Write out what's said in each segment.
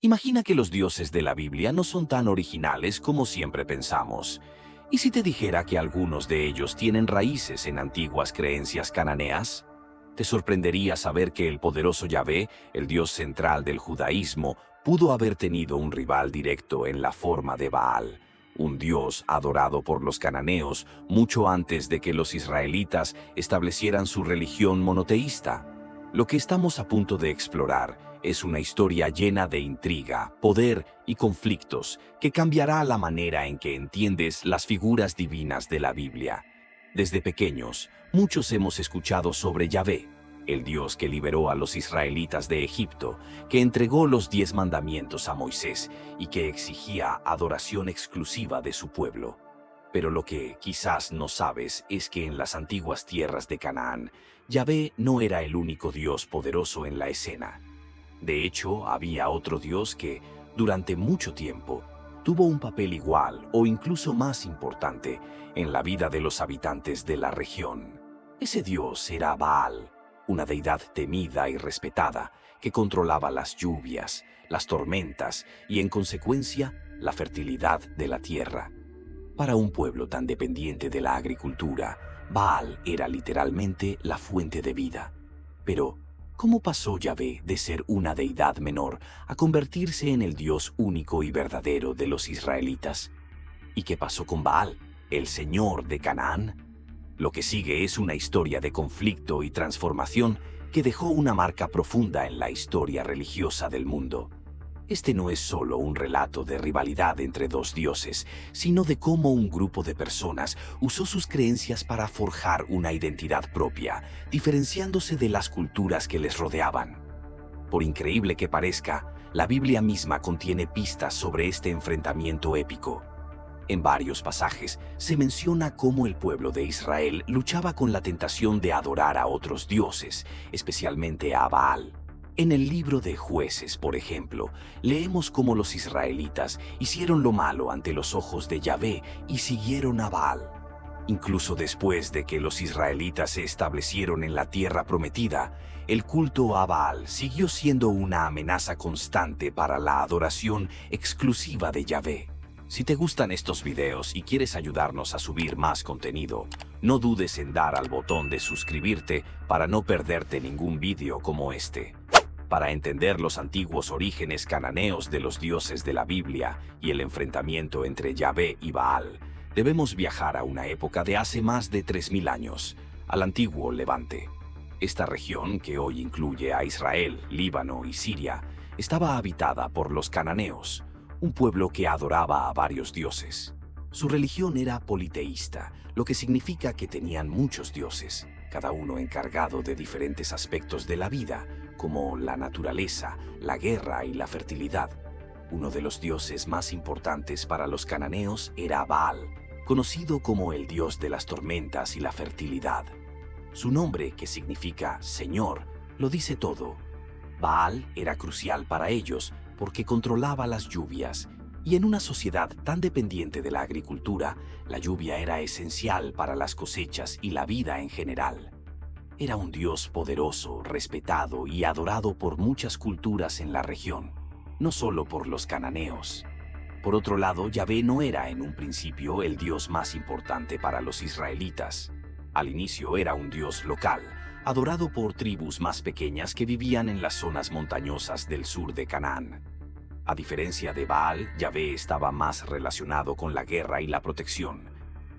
Imagina que los dioses de la Biblia no son tan originales como siempre pensamos. ¿Y si te dijera que algunos de ellos tienen raíces en antiguas creencias cananeas? Te sorprendería saber que el poderoso Yahvé, el dios central del judaísmo, pudo haber tenido un rival directo en la forma de Baal, un dios adorado por los cananeos mucho antes de que los israelitas establecieran su religión monoteísta. Lo que estamos a punto de explorar es una historia llena de intriga, poder y conflictos que cambiará la manera en que entiendes las figuras divinas de la Biblia. Desde pequeños, muchos hemos escuchado sobre Yahvé, el Dios que liberó a los israelitas de Egipto, que entregó los 10 mandamientos a Moisés y que exigía adoración exclusiva de su pueblo. Pero lo que quizás no sabes es que en las antiguas tierras de Canaán, Yahvé no era el único Dios poderoso en la escena. De hecho, había otro Dios que, durante mucho tiempo, tuvo un papel igual o incluso más importante en la vida de los habitantes de la región. Ese Dios era Baal, una deidad temida y respetada que controlaba las lluvias, las tormentas y, en consecuencia, la fertilidad de la tierra. Para un pueblo tan dependiente de la agricultura, Baal era literalmente la fuente de vida. Pero, ¿cómo pasó Yahvé de ser una deidad menor a convertirse en el Dios único y verdadero de los israelitas? ¿Y qué pasó con Baal, el señor de Canaán? Lo que sigue es una historia de conflicto y transformación que dejó una marca profunda en la historia religiosa del mundo. Este no es solo un relato de rivalidad entre dos dioses, sino de cómo un grupo de personas usó sus creencias para forjar una identidad propia, diferenciándose de las culturas que les rodeaban. Por increíble que parezca, la Biblia misma contiene pistas sobre este enfrentamiento épico. En varios pasajes se menciona cómo el pueblo de Israel luchaba con la tentación de adorar a otros dioses, especialmente a Baal. En el libro de Jueces, por ejemplo, leemos cómo los israelitas hicieron lo malo ante los ojos de Yahvé y siguieron a Baal. Incluso después de que los israelitas se establecieron en la tierra prometida, el culto a Baal siguió siendo una amenaza constante para la adoración exclusiva de Yahvé. Si te gustan estos videos y quieres ayudarnos a subir más contenido, no dudes en dar al botón de suscribirte para no perderte ningún video como este. Para entender los antiguos orígenes cananeos de los dioses de la Biblia y el enfrentamiento entre Yahvé y Baal, debemos viajar a una época de hace más de 3000 años, al antiguo Levante. Esta región, que hoy incluye a Israel, Líbano y Siria, estaba habitada por los cananeos, un pueblo que adoraba a varios dioses. Su religión era politeísta, lo que significa que tenían muchos dioses, cada uno encargado de diferentes aspectos de la vida, como la naturaleza, la guerra y la fertilidad. Uno de los dioses más importantes para los cananeos era Baal, conocido como el dios de las tormentas y la fertilidad. Su nombre, que significa Señor, lo dice todo. Baal era crucial para ellos porque controlaba las lluvias, y en una sociedad tan dependiente de la agricultura, la lluvia era esencial para las cosechas y la vida en general. Era un dios poderoso, respetado y adorado por muchas culturas en la región, no solo por los cananeos. Por otro lado, Yahvé no era en un principio el dios más importante para los israelitas. Al inicio era un dios local, adorado por tribus más pequeñas que vivían en las zonas montañosas del sur de Canaán. A diferencia de Baal, Yahvé estaba más relacionado con la guerra y la protección.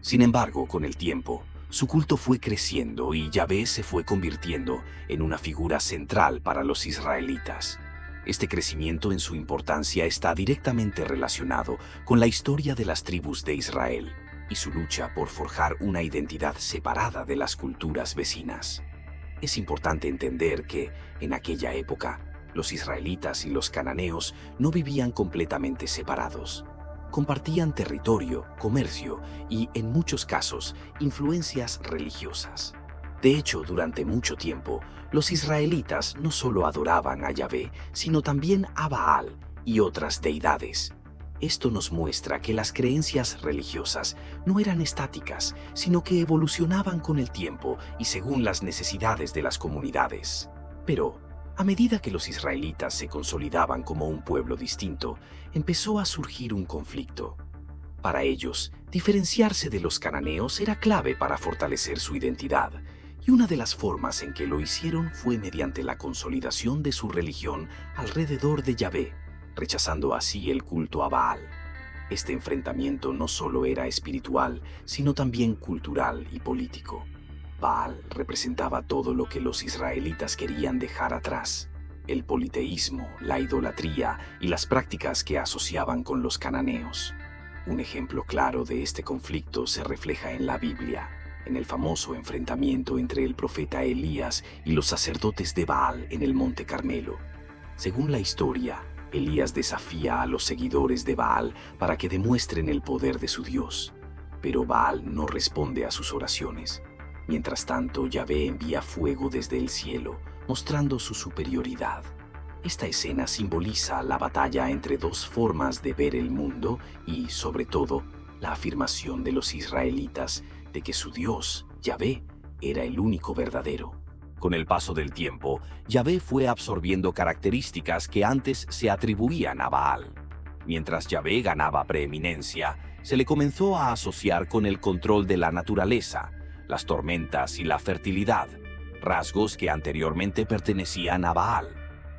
Sin embargo, con el tiempo, su culto fue creciendo y Yahvé se fue convirtiendo en una figura central para los israelitas. Este crecimiento en su importancia está directamente relacionado con la historia de las tribus de Israel y su lucha por forjar una identidad separada de las culturas vecinas. Es importante entender que, en aquella época, los israelitas y los cananeos no vivían completamente separados. Compartían territorio, comercio y, en muchos casos, influencias religiosas. De hecho, durante mucho tiempo, los israelitas no solo adoraban a Yahvé, sino también a Baal y otras deidades. Esto nos muestra que las creencias religiosas no eran estáticas, sino que evolucionaban con el tiempo y según las necesidades de las comunidades. Pero, A medida que los israelitas se consolidaban como un pueblo distinto, empezó a surgir un conflicto. Para ellos, diferenciarse de los cananeos era clave para fortalecer su identidad, y una de las formas en que lo hicieron fue mediante la consolidación de su religión alrededor de Yahvé, rechazando así el culto a Baal. Este enfrentamiento no solo era espiritual, sino también cultural y político. Baal representaba todo lo que los israelitas querían dejar atrás: el politeísmo, la idolatría y las prácticas que asociaban con los cananeos. Un ejemplo claro de este conflicto se refleja en la Biblia, en el famoso enfrentamiento entre el profeta Elías y los sacerdotes de Baal en el Monte Carmelo. Según la historia, Elías desafía a los seguidores de Baal para que demuestren el poder de su Dios, pero Baal no responde a sus oraciones. Mientras tanto, Yahvé envía fuego desde el cielo, mostrando su superioridad. Esta escena simboliza la batalla entre dos formas de ver el mundo y, sobre todo, la afirmación de los israelitas de que su Dios, Yahvé, era el único verdadero. Con el paso del tiempo, Yahvé fue absorbiendo características que antes se atribuían a Baal. Mientras Yahvé ganaba preeminencia, se le comenzó a asociar con el control de la naturaleza, las tormentas y la fertilidad, rasgos que anteriormente pertenecían a Baal.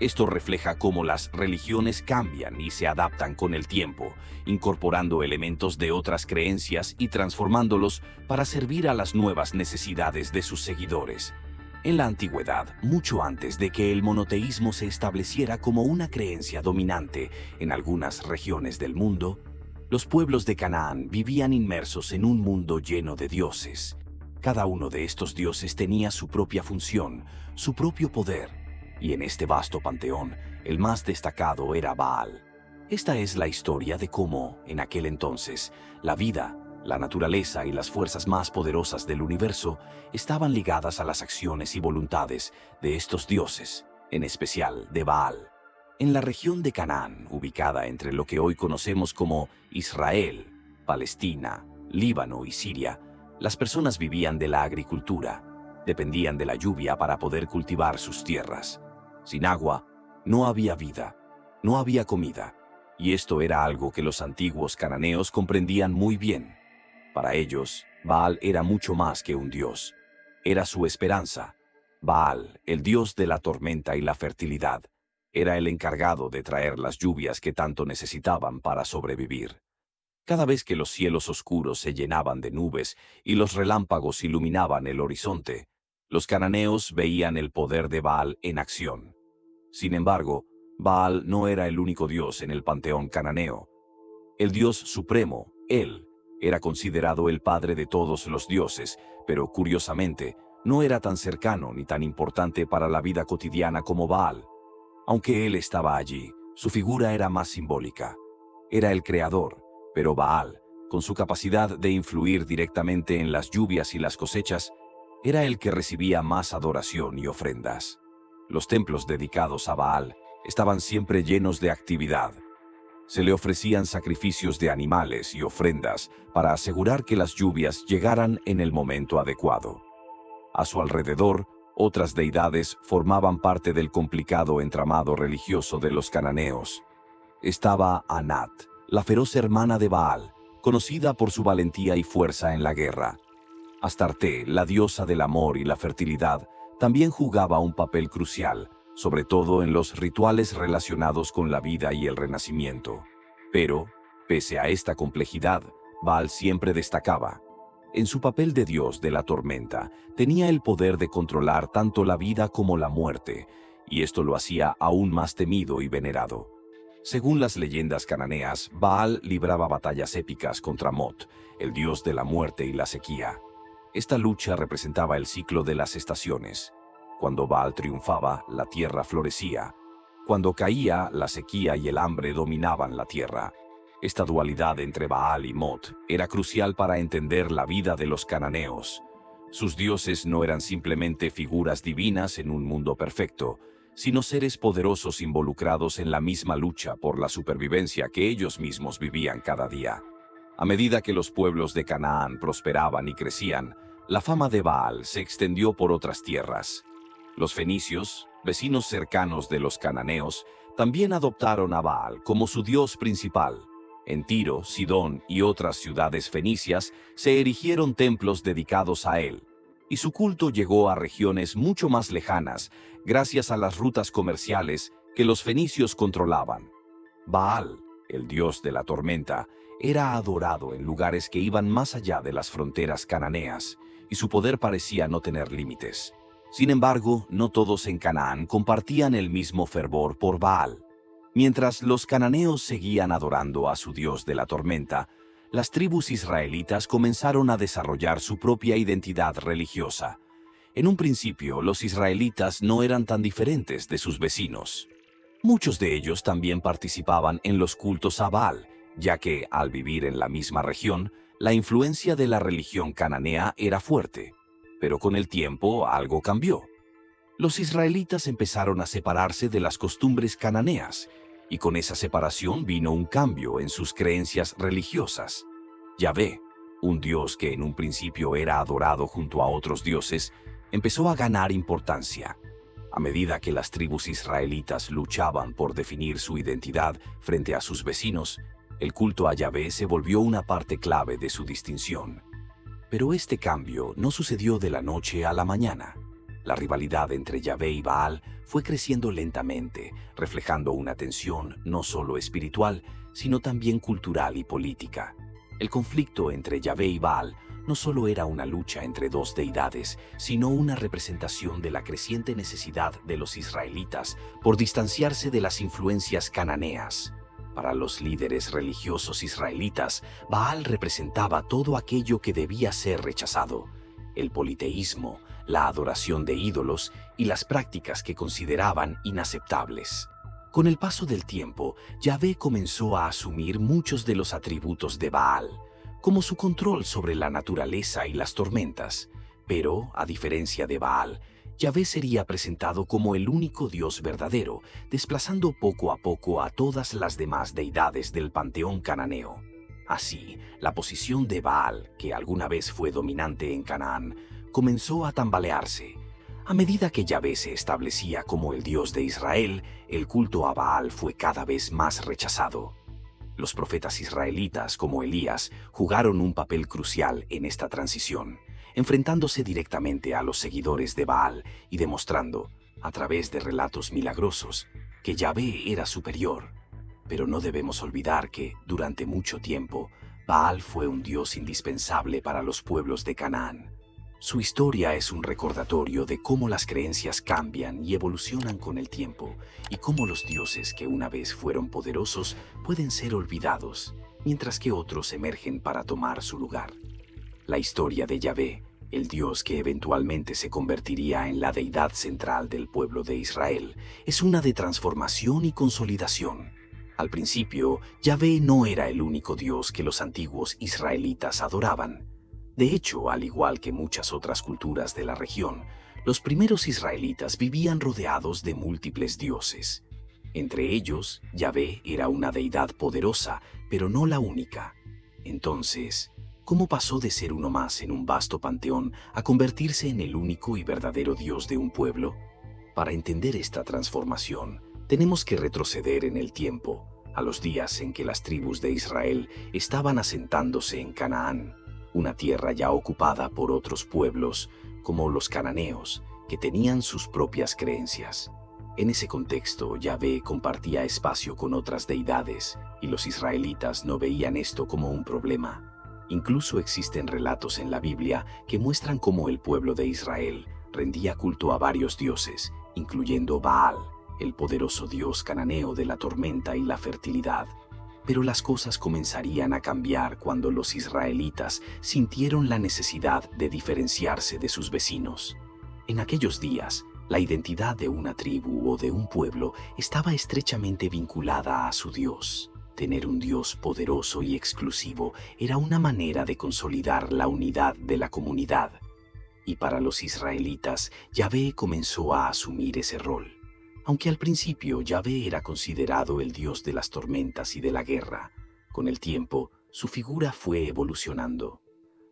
Esto refleja cómo las religiones cambian y se adaptan con el tiempo, incorporando elementos de otras creencias y transformándolos para servir a las nuevas necesidades de sus seguidores. En la antigüedad, mucho antes de que el monoteísmo se estableciera como una creencia dominante en algunas regiones del mundo, los pueblos de Canaán vivían inmersos en un mundo lleno de dioses. Cada uno de estos dioses tenía su propia función, su propio poder, y en este vasto panteón, el más destacado era Baal. Esta es la historia de cómo, en aquel entonces, la vida, la naturaleza y las fuerzas más poderosas del universo estaban ligadas a las acciones y voluntades de estos dioses, en especial de Baal. En la región de Canaán, ubicada entre lo que hoy conocemos como Israel, Palestina, Líbano y Siria, las personas vivían de la agricultura. Dependían de la lluvia para poder cultivar sus tierras. Sin agua, no había vida, no había comida, y esto era algo que los antiguos cananeos comprendían muy bien. Para ellos, Baal era mucho más que un dios. Era su esperanza. Baal, el dios de la tormenta y la fertilidad, era el encargado de traer las lluvias que tanto necesitaban para sobrevivir. Cada vez que los cielos oscuros se llenaban de nubes y los relámpagos iluminaban el horizonte, los cananeos veían el poder de Baal en acción. Sin embargo, Baal no era el único dios en el panteón cananeo. El dios supremo, él, era considerado el padre de todos los dioses, pero curiosamente, no era tan cercano ni tan importante para la vida cotidiana como Baal. Aunque él estaba allí, su figura era más simbólica. Era el creador, pero Baal, con su capacidad de influir directamente en las lluvias y las cosechas, era el que recibía más adoración y ofrendas. Los templos dedicados a Baal estaban siempre llenos de actividad. Se le ofrecían sacrificios de animales y ofrendas para asegurar que las lluvias llegaran en el momento adecuado. A su alrededor, otras deidades formaban parte del complicado entramado religioso de los cananeos. Estaba Anat, la feroz hermana de Baal, conocida por su valentía y fuerza en la guerra. Astarte, la diosa del amor y la fertilidad, también jugaba un papel crucial, sobre todo en los rituales relacionados con la vida y el renacimiento. Pero, pese a esta complejidad, Baal siempre destacaba. En su papel de dios de la tormenta, tenía el poder de controlar tanto la vida como la muerte, y esto lo hacía aún más temido y venerado. Según las leyendas cananeas, Baal libraba batallas épicas contra Mot, el dios de la muerte y la sequía. Esta lucha representaba el ciclo de las estaciones. Cuando Baal triunfaba, la tierra florecía. Cuando caía, la sequía y el hambre dominaban la tierra. Esta dualidad entre Baal y Mot era crucial para entender la vida de los cananeos. Sus dioses no eran simplemente figuras divinas en un mundo perfecto, sino seres poderosos involucrados en la misma lucha por la supervivencia que ellos mismos vivían cada día. A medida que los pueblos de Canaán prosperaban y crecían, la fama de Baal se extendió por otras tierras. Los fenicios, Vecinos cercanos de los cananeos también adoptaron a Baal como su dios principal. En Tiro, Sidón y otras ciudades fenicias se erigieron templos dedicados a él, y su culto llegó a regiones mucho más lejanas gracias a las rutas comerciales que los fenicios controlaban. Baal, el dios de la tormenta, era adorado en lugares que iban más allá de las fronteras cananeas, y su poder parecía no tener límites. Sin embargo, no todos en Canaán compartían el mismo fervor por Baal. Mientras los cananeos seguían adorando a su dios de la tormenta, las tribus israelitas comenzaron a desarrollar su propia identidad religiosa. En un principio, los israelitas no eran tan diferentes de sus vecinos. Muchos de ellos también participaban en los cultos a Baal, ya que, al vivir en la misma región, la influencia de la religión cananea era fuerte. Pero con el tiempo algo cambió. Los israelitas empezaron a separarse de las costumbres cananeas, y con esa separación vino un cambio en sus creencias religiosas. Yahvé, un dios que en un principio era adorado junto a otros dioses, empezó a ganar importancia. A medida que las tribus israelitas luchaban por definir su identidad frente a sus vecinos, el culto a Yahvé se volvió una parte clave de su distinción. Pero este cambio no sucedió de la noche a la mañana. La rivalidad entre Yahvé y Baal fue creciendo lentamente, reflejando una tensión no solo espiritual, sino también cultural y política. El conflicto entre Yahvé y Baal no solo era una lucha entre dos deidades, sino una representación de la creciente necesidad de los israelitas por distanciarse de las influencias cananeas. Para los líderes religiosos israelitas, Baal representaba todo aquello que debía ser rechazado: el politeísmo, la adoración de ídolos y las prácticas que consideraban inaceptables. Con el paso del tiempo, Yahvé comenzó a asumir muchos de los atributos de Baal, como su control sobre la naturaleza y las tormentas. Pero, a diferencia de Baal, Yahvé sería presentado como el único Dios verdadero, desplazando poco a poco a todas las demás deidades del panteón cananeo. Así, la posición de Baal, que alguna vez fue dominante en Canaán, comenzó a tambalearse. A medida que Yahvé se establecía como el Dios de Israel, el culto a Baal fue cada vez más rechazado. Los profetas israelitas, como Elías, jugaron un papel crucial en esta transición, enfrentándose directamente a los seguidores de Baal y demostrando, a través de relatos milagrosos, que Yahvé era superior. Pero no debemos olvidar que, durante mucho tiempo, Baal fue un dios indispensable para los pueblos de Canaán. Su historia es un recordatorio de cómo las creencias cambian y evolucionan con el tiempo, y cómo los dioses que una vez fueron poderosos pueden ser olvidados, mientras que otros emergen para tomar su lugar. La historia de Yahvé, el Dios que eventualmente se convertiría en la deidad central del pueblo de Israel, es una de transformación y consolidación. Al principio, Yahvé no era el único Dios que los antiguos israelitas adoraban. De hecho, al igual que muchas otras culturas de la región, los primeros israelitas vivían rodeados de múltiples dioses. Entre ellos, Yahvé era una deidad poderosa, pero no la única. Entonces, ¿cómo pasó de ser uno más en un vasto panteón a convertirse en el único y verdadero Dios de un pueblo? Para entender esta transformación, tenemos que retroceder en el tiempo, a los días en que las tribus de Israel estaban asentándose en Canaán, una tierra ya ocupada por otros pueblos, como los cananeos, que tenían sus propias creencias. En ese contexto, Yahvé compartía espacio con otras deidades, y los israelitas no veían esto como un problema. Incluso existen relatos en la Biblia que muestran cómo el pueblo de Israel rendía culto a varios dioses, incluyendo Baal, el poderoso dios cananeo de la tormenta y la fertilidad. Pero las cosas comenzarían a cambiar cuando los israelitas sintieron la necesidad de diferenciarse de sus vecinos. En aquellos días, la identidad de una tribu o de un pueblo estaba estrechamente vinculada a su Dios. Tener un Dios poderoso y exclusivo era una manera de consolidar la unidad de la comunidad. Y para los israelitas, Yahvé comenzó a asumir ese rol. Aunque al principio Yahvé era considerado el dios de las tormentas y de la guerra, con el tiempo su figura fue evolucionando.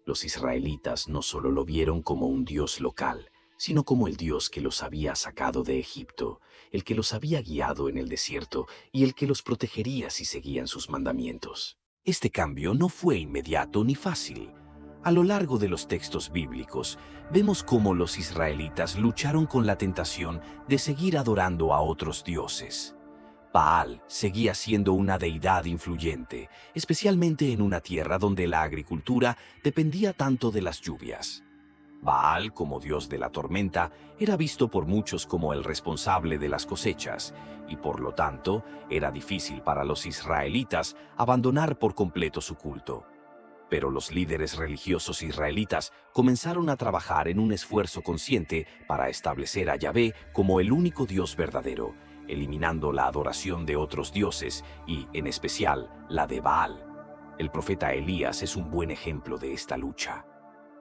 Los israelitas no solo lo vieron como un dios local, sino como el Dios que los había sacado de Egipto, el que los había guiado en el desierto y el que los protegería si seguían sus mandamientos. Este cambio no fue inmediato ni fácil. A lo largo de los textos bíblicos, vemos cómo los israelitas lucharon con la tentación de seguir adorando a otros dioses. Baal seguía siendo una deidad influyente, especialmente en una tierra donde la agricultura dependía tanto de las lluvias. Baal, como dios de la tormenta, era visto por muchos como el responsable de las cosechas, y por lo tanto, era difícil para los israelitas abandonar por completo su culto. Pero los líderes religiosos israelitas comenzaron a trabajar en un esfuerzo consciente para establecer a Yahvé como el único Dios verdadero, eliminando la adoración de otros dioses y, en especial, la de Baal. El profeta Elías es un buen ejemplo de esta lucha.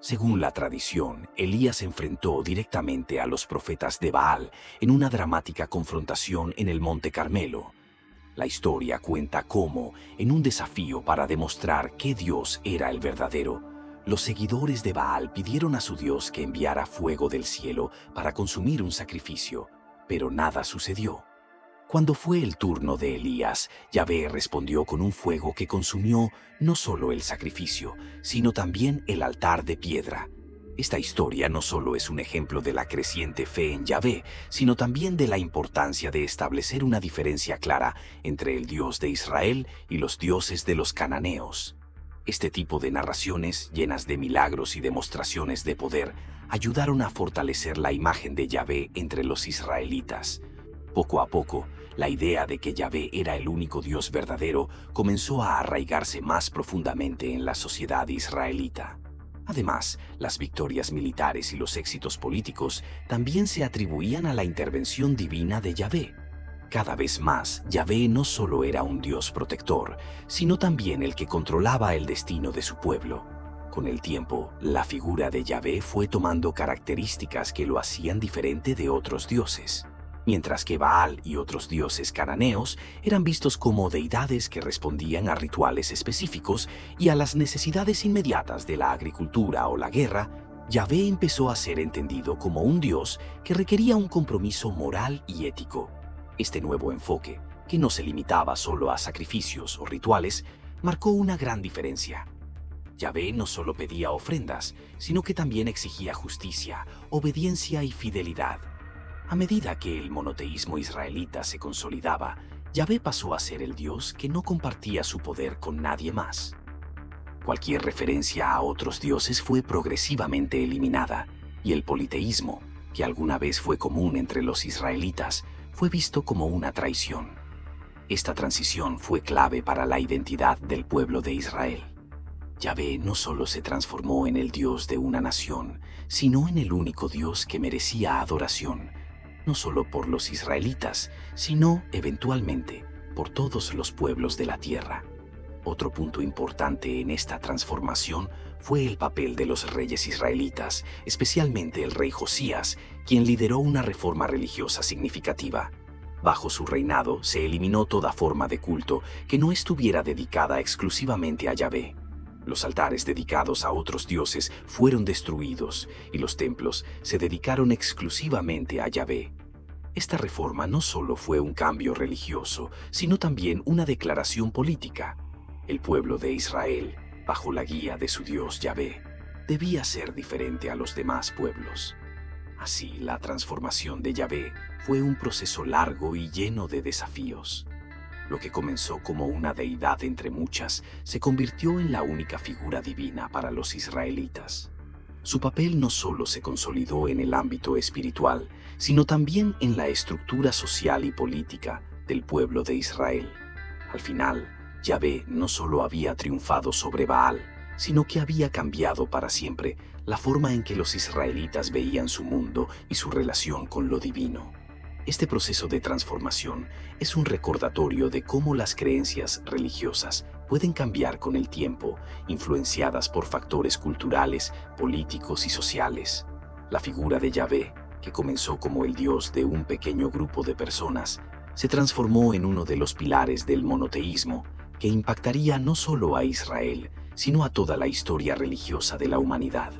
Según la tradición, Elías enfrentó directamente a los profetas de Baal en una dramática confrontación en el Monte Carmelo. La historia cuenta cómo, en un desafío para demostrar qué Dios era el verdadero, los seguidores de Baal pidieron a su Dios que enviara fuego del cielo para consumir un sacrificio, pero nada sucedió. Cuando fue el turno de Elías, Yahvé respondió con un fuego que consumió no solo el sacrificio, sino también el altar de piedra. Esta historia no solo es un ejemplo de la creciente fe en Yahvé, sino también de la importancia de establecer una diferencia clara entre el Dios de Israel y los dioses de los cananeos. Este tipo de narraciones, llenas de milagros y demostraciones de poder, ayudaron a fortalecer la imagen de Yahvé entre los israelitas. Poco a poco, la idea de que Yahvé era el único Dios verdadero comenzó a arraigarse más profundamente en la sociedad israelita. Además, las victorias militares y los éxitos políticos también se atribuían a la intervención divina de Yahvé. Cada vez más, Yahvé no solo era un Dios protector, sino también el que controlaba el destino de su pueblo. Con el tiempo, la figura de Yahvé fue tomando características que lo hacían diferente de otros dioses. Mientras que Baal y otros dioses cananeos eran vistos como deidades que respondían a rituales específicos y a las necesidades inmediatas de la agricultura o la guerra, Yahvé empezó a ser entendido como un dios que requería un compromiso moral y ético. Este nuevo enfoque, que no se limitaba solo a sacrificios o rituales, marcó una gran diferencia. Yahvé no solo pedía ofrendas, sino que también exigía justicia, obediencia y fidelidad. A medida que el monoteísmo israelita se consolidaba, Yahvé pasó a ser el Dios que no compartía su poder con nadie más. Cualquier referencia a otros dioses fue progresivamente eliminada, y el politeísmo, que alguna vez fue común entre los israelitas, fue visto como una traición. Esta transición fue clave para la identidad del pueblo de Israel. Yahvé no solo se transformó en el Dios de una nación, sino en el único Dios que merecía adoración, no solo por los israelitas, sino, eventualmente, por todos los pueblos de la tierra. Otro punto importante en esta transformación fue el papel de los reyes israelitas, especialmente el rey Josías, quien lideró una reforma religiosa significativa. Bajo su reinado se eliminó toda forma de culto que no estuviera dedicada exclusivamente a Yahvé. Los altares dedicados a otros dioses fueron destruidos y los templos se dedicaron exclusivamente a Yahvé. Esta reforma no solo fue un cambio religioso, sino también una declaración política. El pueblo de Israel, bajo la guía de su Dios Yahvé, debía ser diferente a los demás pueblos. Así, la transformación de Yahvé fue un proceso largo y lleno de desafíos. Lo que comenzó como una deidad entre muchas, se convirtió en la única figura divina para los israelitas. Su papel no solo se consolidó en el ámbito espiritual, sino también en la estructura social y política del pueblo de Israel. Al final, Yahvé no solo había triunfado sobre Baal, sino que había cambiado para siempre la forma en que los israelitas veían su mundo y su relación con lo divino. Este proceso de transformación es un recordatorio de cómo las creencias religiosas pueden cambiar con el tiempo, influenciadas por factores culturales, políticos y sociales. La figura de Yahvé, que comenzó como el Dios de un pequeño grupo de personas, se transformó en uno de los pilares del monoteísmo que impactaría no solo a Israel, sino a toda la historia religiosa de la humanidad.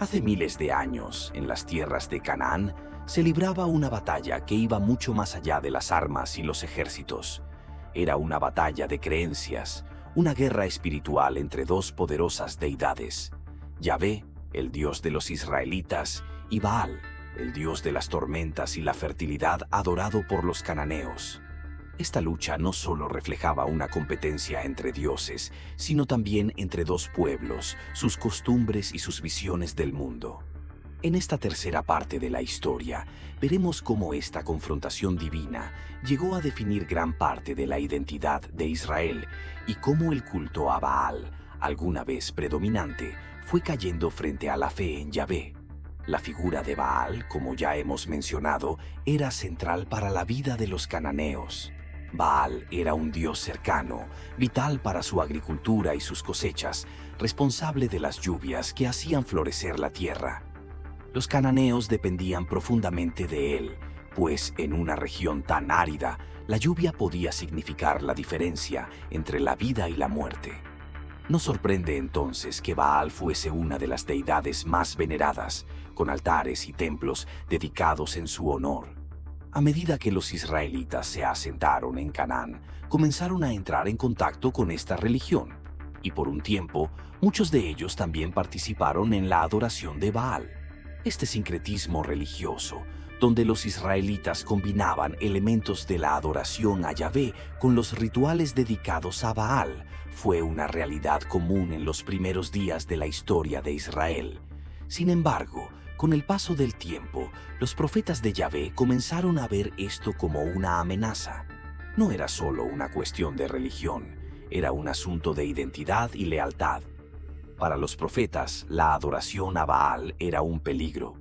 Hace miles de años, en las tierras de Canaán, se libraba una batalla que iba mucho más allá de las armas y los ejércitos. Era una batalla de creencias, una guerra espiritual entre dos poderosas deidades: Yahvé, el dios de los israelitas, y Baal, el dios de las tormentas y la fertilidad, adorado por los cananeos. Esta lucha no solo reflejaba una competencia entre dioses, sino también entre dos pueblos, sus costumbres y sus visiones del mundo. En esta tercera parte de la historia, veremos cómo esta confrontación divina llegó a definir gran parte de la identidad de Israel y cómo el culto a Baal, alguna vez predominante, fue cayendo frente a la fe en Yahvé. La figura de Baal, como ya hemos mencionado, era central para la vida de los cananeos. Baal era un dios cercano, vital para su agricultura y sus cosechas, responsable de las lluvias que hacían florecer la tierra. Los cananeos dependían profundamente de él, pues en una región tan árida, la lluvia podía significar la diferencia entre la vida y la muerte. No sorprende entonces que Baal fuese una de las deidades más veneradas, con altares y templos dedicados en su honor. A medida que los israelitas se asentaron en Canaán, comenzaron a entrar en contacto con esta religión, y por un tiempo, muchos de ellos también participaron en la adoración de Baal. Este sincretismo religioso, donde los israelitas combinaban elementos de la adoración a Yahvé con los rituales dedicados a Baal, fue una realidad común en los primeros días de la historia de Israel. Sin embargo, con el paso del tiempo, los profetas de Yahvé comenzaron a ver esto como una amenaza. No era solo una cuestión de religión, era un asunto de identidad y lealtad. Para los profetas, la adoración a Baal era un peligro,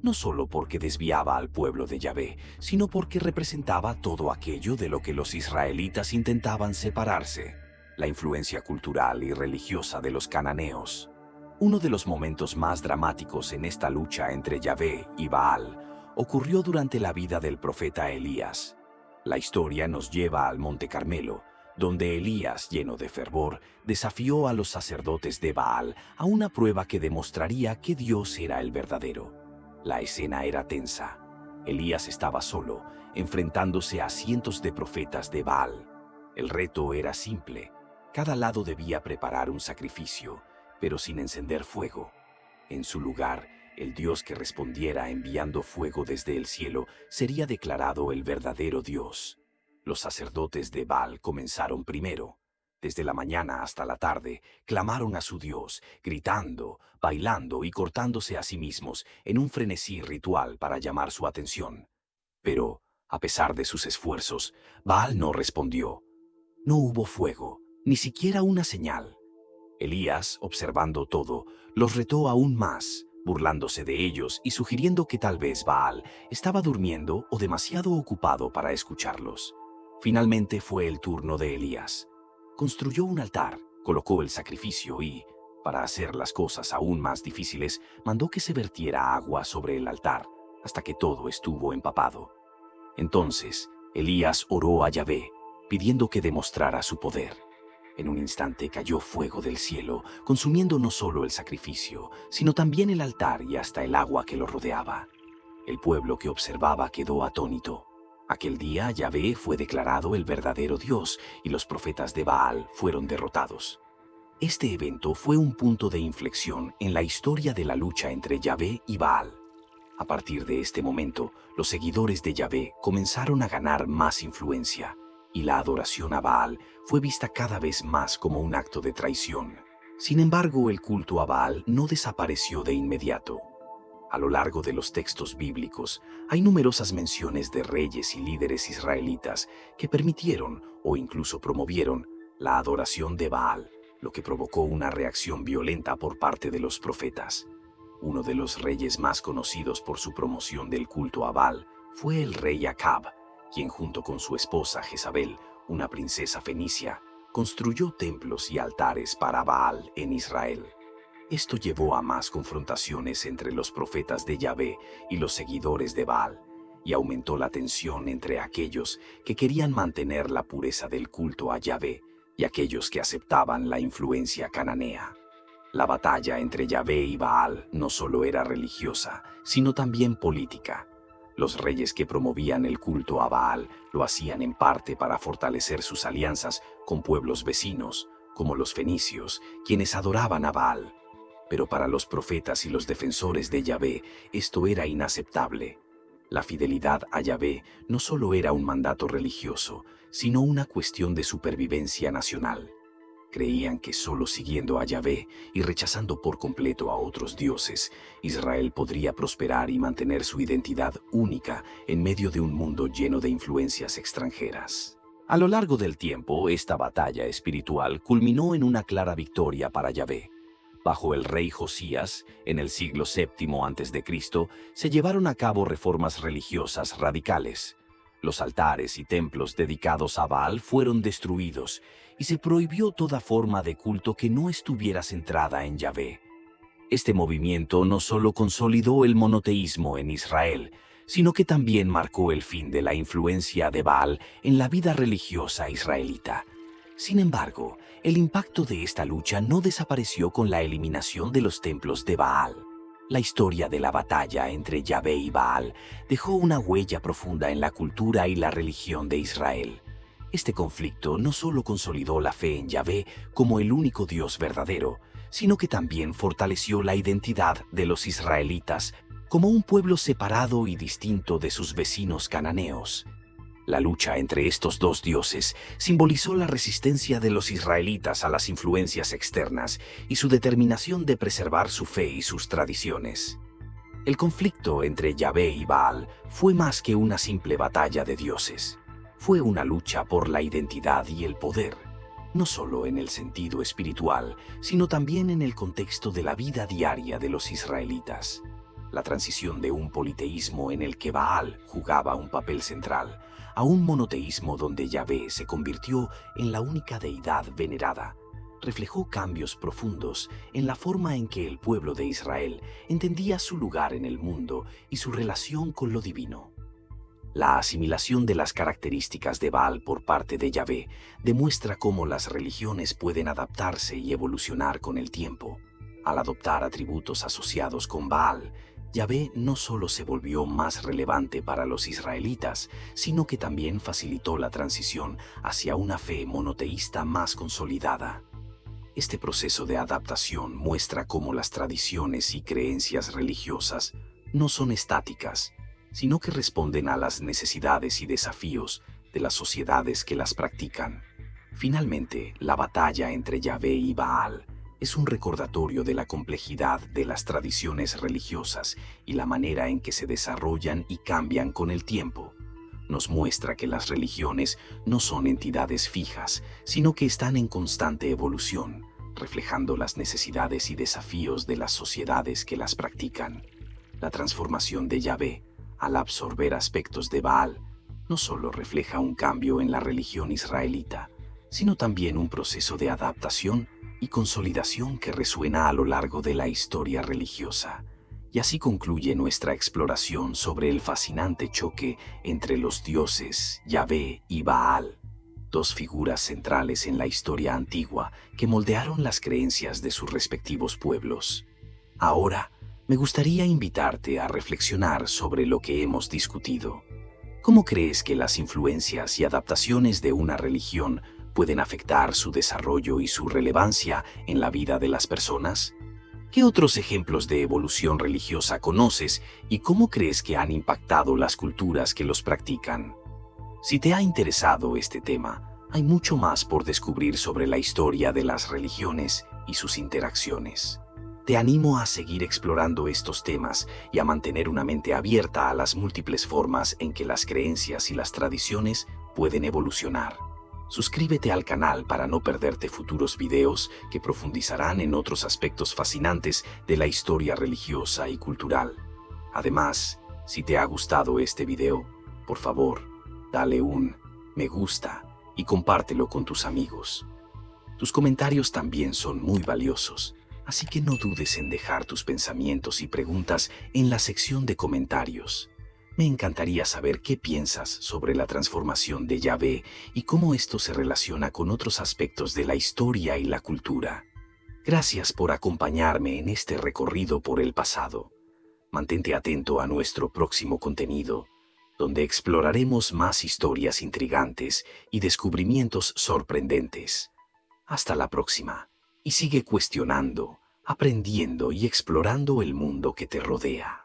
no solo porque desviaba al pueblo de Yahvé, sino porque representaba todo aquello de lo que los israelitas intentaban separarse: la influencia cultural y religiosa de los cananeos. Uno de los momentos más dramáticos en esta lucha entre Yahvé y Baal ocurrió durante la vida del profeta Elías. La historia nos lleva al Monte Carmelo, donde Elías, lleno de fervor, desafió a los sacerdotes de Baal a una prueba que demostraría que Dios era el verdadero. La escena era tensa. Elías estaba solo, enfrentándose a cientos de profetas de Baal. El reto era simple: cada lado debía preparar un sacrificio, pero sin encender fuego. En su lugar, el Dios que respondiera enviando fuego desde el cielo sería declarado el verdadero Dios. Los sacerdotes de Baal comenzaron primero. Desde la mañana hasta la tarde, clamaron a su Dios, gritando, bailando y cortándose a sí mismos en un frenesí ritual para llamar su atención. Pero, a pesar de sus esfuerzos, Baal no respondió. No hubo fuego, ni siquiera una señal. Elías, observando todo, los retó aún más, burlándose de ellos y sugiriendo que tal vez Baal estaba durmiendo o demasiado ocupado para escucharlos. Finalmente fue el turno de Elías. Construyó un altar, colocó el sacrificio y, para hacer las cosas aún más difíciles, mandó que se vertiera agua sobre el altar hasta que todo estuvo empapado. Entonces, Elías oró a Yahvé, pidiendo que demostrara su poder. En un instante cayó fuego del cielo, consumiendo no solo el sacrificio, sino también el altar y hasta el agua que lo rodeaba. El pueblo que observaba quedó atónito. Aquel día Yahvé fue declarado el verdadero Dios y los profetas de Baal fueron derrotados. Este evento fue un punto de inflexión en la historia de la lucha entre Yahvé y Baal. A partir de este momento, los seguidores de Yahvé comenzaron a ganar más influencia, y la adoración a Baal fue vista cada vez más como un acto de traición. Sin embargo, el culto a Baal no desapareció de inmediato. A lo largo de los textos bíblicos, hay numerosas menciones de reyes y líderes israelitas que permitieron o incluso promovieron la adoración de Baal, lo que provocó una reacción violenta por parte de los profetas. Uno de los reyes más conocidos por su promoción del culto a Baal fue el rey Acab, quien junto con su esposa Jezabel, una princesa fenicia, construyó templos y altares para Baal en Israel. Esto llevó a más confrontaciones entre los profetas de Yahvé y los seguidores de Baal, y aumentó la tensión entre aquellos que querían mantener la pureza del culto a Yahvé y aquellos que aceptaban la influencia cananea. La batalla entre Yahvé y Baal no solo era religiosa, sino también política. Los reyes que promovían el culto a Baal lo hacían en parte para fortalecer sus alianzas con pueblos vecinos, como los fenicios, quienes adoraban a Baal. Pero para los profetas y los defensores de Yahvé, esto era inaceptable. La fidelidad a Yahvé no solo era un mandato religioso, sino una cuestión de supervivencia nacional. Creían que solo siguiendo a Yahvé y rechazando por completo a otros dioses, Israel podría prosperar y mantener su identidad única en medio de un mundo lleno de influencias extranjeras. A lo largo del tiempo, esta batalla espiritual culminó en una clara victoria para Yahvé. Bajo el rey Josías, en el siglo VII a.C., se llevaron a cabo reformas religiosas radicales. Los altares y templos dedicados a Baal fueron destruidos y se prohibió toda forma de culto que no estuviera centrada en Yahvé. Este movimiento no solo consolidó el monoteísmo en Israel, sino que también marcó el fin de la influencia de Baal en la vida religiosa israelita. Sin embargo, el impacto de esta lucha no desapareció con la eliminación de los templos de Baal. La historia de la batalla entre Yahvé y Baal dejó una huella profunda en la cultura y la religión de Israel. Este conflicto no solo consolidó la fe en Yahvé como el único Dios verdadero, sino que también fortaleció la identidad de los israelitas como un pueblo separado y distinto de sus vecinos cananeos. La lucha entre estos dos dioses simbolizó la resistencia de los israelitas a las influencias externas y su determinación de preservar su fe y sus tradiciones. El conflicto entre Yahvé y Baal fue más que una simple batalla de dioses. Fue una lucha por la identidad y el poder, no solo en el sentido espiritual, sino también en el contexto de la vida diaria de los israelitas. La transición de un politeísmo en el que Baal jugaba un papel central a un monoteísmo donde Yahvé se convirtió en la única deidad venerada, reflejó cambios profundos en la forma en que el pueblo de Israel entendía su lugar en el mundo y su relación con lo divino. La asimilación de las características de Baal por parte de Yahvé demuestra cómo las religiones pueden adaptarse y evolucionar con el tiempo. Al adoptar atributos asociados con Baal, Yahvé no solo se volvió más relevante para los israelitas, sino que también facilitó la transición hacia una fe monoteísta más consolidada. Este proceso de adaptación muestra cómo las tradiciones y creencias religiosas no son estáticas, sino que responden a las necesidades y desafíos de las sociedades que las practican. Finalmente, la batalla entre Yahvé y Baal es un recordatorio de la complejidad de las tradiciones religiosas y la manera en que se desarrollan y cambian con el tiempo. Nos muestra que las religiones no son entidades fijas, sino que están en constante evolución, reflejando las necesidades y desafíos de las sociedades que las practican. La transformación de Yahvé, al absorber aspectos de Baal, no solo refleja un cambio en la religión israelita, sino también un proceso de adaptación y consolidación que resuena a lo largo de la historia religiosa. Y así concluye nuestra exploración sobre el fascinante choque entre los dioses Yahvé y Baal, dos figuras centrales en la historia antigua que moldearon las creencias de sus respectivos pueblos. Ahora, me gustaría invitarte a reflexionar sobre lo que hemos discutido. ¿Cómo crees que las influencias y adaptaciones de una religión pueden afectar su desarrollo y su relevancia en la vida de las personas? ¿Qué otros ejemplos de evolución religiosa conoces y cómo crees que han impactado las culturas que los practican? Si te ha interesado este tema, hay mucho más por descubrir sobre la historia de las religiones y sus interacciones. Te animo a seguir explorando estos temas y a mantener una mente abierta a las múltiples formas en que las creencias y las tradiciones pueden evolucionar. Suscríbete al canal para no perderte futuros videos que profundizarán en otros aspectos fascinantes de la historia religiosa y cultural. Además, si te ha gustado este video, por favor, dale un me gusta y compártelo con tus amigos. Tus comentarios también son muy valiosos, así que no dudes en dejar tus pensamientos y preguntas en la sección de comentarios. Me encantaría saber qué piensas sobre la transformación de Yahvé y cómo esto se relaciona con otros aspectos de la historia y la cultura. Gracias por acompañarme en este recorrido por el pasado. Mantente atento a nuestro próximo contenido, donde exploraremos más historias intrigantes y descubrimientos sorprendentes. Hasta la próxima, y sigue cuestionando, aprendiendo y explorando el mundo que te rodea.